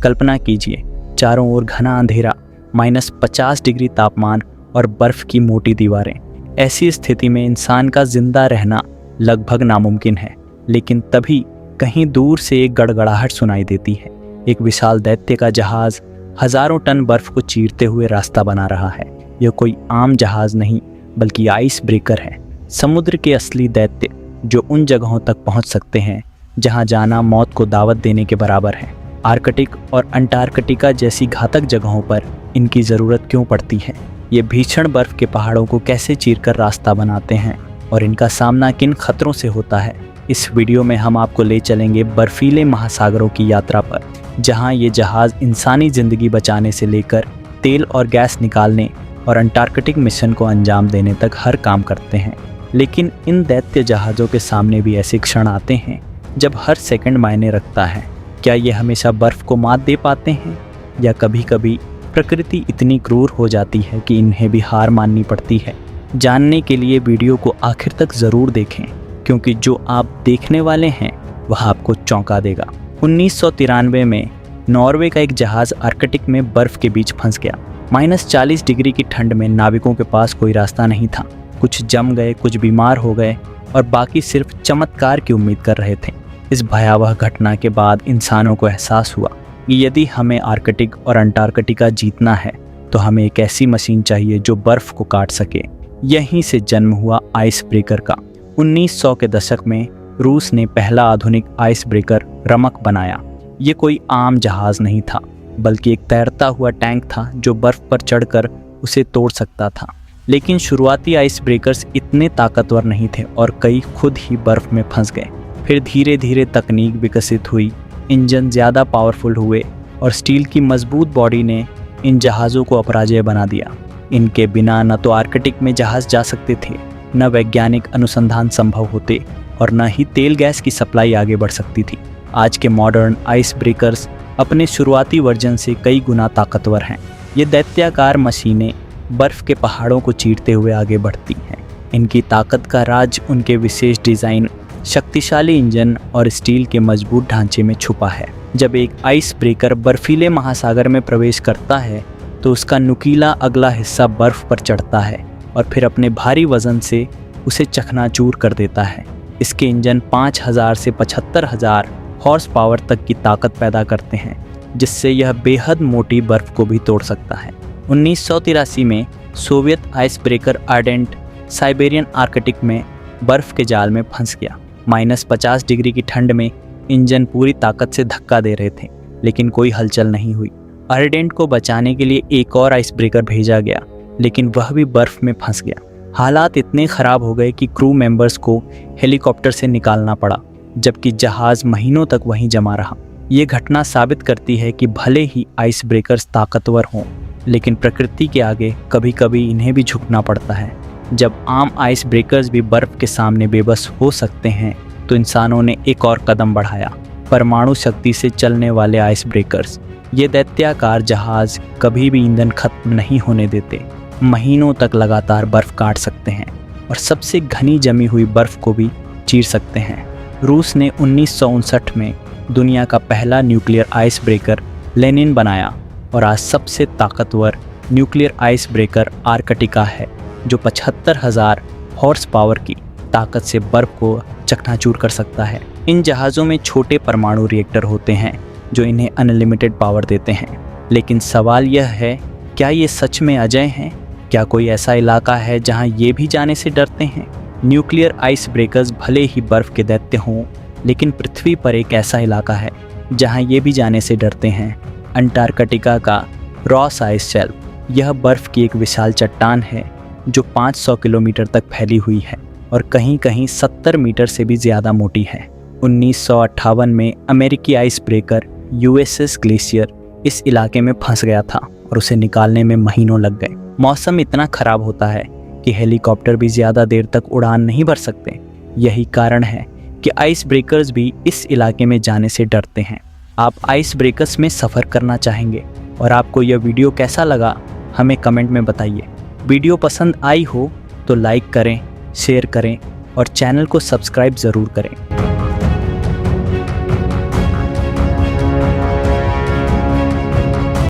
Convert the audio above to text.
कल्पना कीजिए, चारों ओर घना अंधेरा, -50 डिग्री तापमान और बर्फ की मोटी दीवारें। ऐसी स्थिति में इंसान का जिंदा रहना लगभग नामुमकिन है। लेकिन तभी कहीं दूर से एक गड़गड़ाहट सुनाई देती है। एक विशाल दैत्य का जहाज हजारों टन बर्फ को चीरते हुए रास्ता बना रहा है। यह कोई आम जहाज नहीं, बल्कि आइस ब्रेकर है, समुद्र के असली दैत्य, जो उन जगहों तक पहुंच सकते हैं जहां जाना मौत को दावत देने के बराबर है। आर्कटिक और अंटार्कटिका जैसी घातक जगहों पर इनकी ज़रूरत क्यों पड़ती है? ये भीषण बर्फ के पहाड़ों को कैसे चीरकर रास्ता बनाते हैं और इनका सामना किन खतरों से होता है? इस वीडियो में हम आपको ले चलेंगे बर्फीले महासागरों की यात्रा पर, जहां ये जहाज़ इंसानी ज़िंदगी बचाने से लेकर तेल और गैस निकालने और अंटार्कटिक मिशन को अंजाम देने तक हर काम करते हैं। लेकिन इन दैत्य जहाज़ों के सामने भी ऐसे क्षण आते हैं जब हर सेकंड मायने रखता है। क्या ये हमेशा बर्फ़ को मात दे पाते हैं, या कभी कभी प्रकृति इतनी क्रूर हो जाती है कि इन्हें भी हार माननी पड़ती है? जानने के लिए वीडियो को आखिर तक ज़रूर देखें, क्योंकि जो आप देखने वाले हैं वह आपको चौंका देगा। 1993 में नॉर्वे का एक जहाज़ आर्कटिक में बर्फ़ के बीच फंस गया। -40 डिग्री की ठंड में नाविकों के पास कोई रास्ता नहीं था। कुछ जम गए, कुछ बीमार हो गए और बाकी सिर्फ चमत्कार की उम्मीद कर रहे थे। इस भयावह घटना के बाद इंसानों को एहसास हुआ कि यदि हमें आर्कटिक और अंटार्कटिका जीतना है तो हमें एक ऐसी मशीन चाहिए जो बर्फ़ को काट सके। यहीं से जन्म हुआ आइस ब्रेकर का। 1900 के दशक में रूस ने पहला आधुनिक आइस ब्रेकर रमक बनाया। ये कोई आम जहाज़ नहीं था, बल्कि एक तैरता हुआ टैंक था जो बर्फ़ पर चढ़कर उसे तोड़ सकता था। लेकिन शुरुआती आइस ब्रेकर्स इतने ताकतवर नहीं थे और कई खुद ही बर्फ़ में फंस गए। फिर धीरे धीरे तकनीक विकसित हुई, इंजन ज़्यादा पावरफुल हुए और स्टील की मजबूत बॉडी ने इन जहाज़ों को अपराजेय बना दिया। इनके बिना न तो आर्कटिक में जहाज़ जा सकते थे, न वैज्ञानिक अनुसंधान संभव होते और न ही तेल गैस की सप्लाई आगे बढ़ सकती थी। आज के मॉडर्न आइस ब्रेकर्स अपने शुरुआती वर्जन से कई गुना ताकतवर हैं। ये दैत्याकार मशीनें बर्फ़ के पहाड़ों को चीरते हुए आगे बढ़ती हैं। इनकी ताकत का राज उनके विशेष डिज़ाइन, शक्तिशाली इंजन और स्टील के मजबूत ढांचे में छुपा है। जब एक आइस ब्रेकर बर्फीले महासागर में प्रवेश करता है तो उसका नुकीला अगला हिस्सा बर्फ़ पर चढ़ता है और फिर अपने भारी वज़न से उसे चकनाचूर कर देता है। इसके इंजन 5000 से 75,000 हॉर्स पावर तक की ताकत पैदा करते हैं, जिससे यह बेहद मोटी बर्फ़ को भी तोड़ सकता है। 1983 में Soviet ice breaker ardent Siberian Arctic में बर्फ़ के जाल में फंस गया। -50 डिग्री की ठंड में इंजन पूरी ताकत से धक्का दे रहे थे, लेकिन कोई हलचल नहीं हुई। आर्डेंट को बचाने के लिए एक और आइस ब्रेकर भेजा गया, लेकिन वह भी बर्फ़ में फंस गया। हालात इतने ख़राब हो गए कि क्रू मेंबर्स को हेलीकॉप्टर से निकालना पड़ा, जबकि जहाज़ महीनों तक वहीं जमा रहा। ये घटना साबित करती है कि भले ही आइस ब्रेकर्स ताकतवर हों, लेकिन प्रकृति के आगे कभी कभी इन्हें भी झुकना पड़ता है। जब आम आइस ब्रेकर्स भी बर्फ़ के सामने बेबस हो सकते हैं, तो इंसानों ने एक और कदम बढ़ाया, परमाणु शक्ति से चलने वाले आइस ब्रेकर्स। ये दैत्याकार जहाज़ कभी भी ईंधन खत्म नहीं होने देते, महीनों तक लगातार बर्फ़ काट सकते हैं और सबसे घनी जमी हुई बर्फ़ को भी चीर सकते हैं। रूस ने 1959 में दुनिया का पहला न्यूक्लियर आइस ब्रेकर लेनिन बनाया और आज सबसे ताकतवर न्यूक्लियर आइस ब्रेकर आर्कटिका है, जो 75,000 हॉर्स पावर की ताकत से बर्फ़ को चकनाचूर कर सकता है। इन जहाज़ों में छोटे परमाणु रिएक्टर होते हैं जो इन्हें अनलिमिटेड पावर देते हैं। लेकिन सवाल यह है, क्या ये सच में अजय हैं? क्या कोई ऐसा इलाका है जहां ये भी जाने से डरते हैं? न्यूक्लियर आइस ब्रेकर्स भले ही बर्फ़ के दैत्य हों, लेकिन पृथ्वी पर एक ऐसा इलाका है जहां ये भी जाने से डरते हैं। अंटार्कटिका का रॉस आइस शेल्फ। यह बर्फ़ की एक विशाल चट्टान है जो 500 किलोमीटर तक फैली हुई है और कहीं कहीं 70 मीटर से भी ज़्यादा मोटी है। 1958 में अमेरिकी आइस ब्रेकर यूएसएस ग्लेशियर इस इलाके में फंस गया था और उसे निकालने में महीनों लग गए। मौसम इतना ख़राब होता है कि हेलीकॉप्टर भी ज़्यादा देर तक उड़ान नहीं भर सकते। यही कारण है कि आइस ब्रेकर्स भी इस इलाके में जाने से डरते हैं। आप आइस ब्रेकर्स में सफ़र करना चाहेंगे? और आपको यह वीडियो कैसा लगा हमें कमेंट में बताइए। वीडियो पसंद आई हो तो लाइक करें, शेयर करें और चैनल को सब्सक्राइब ज़रूर करें।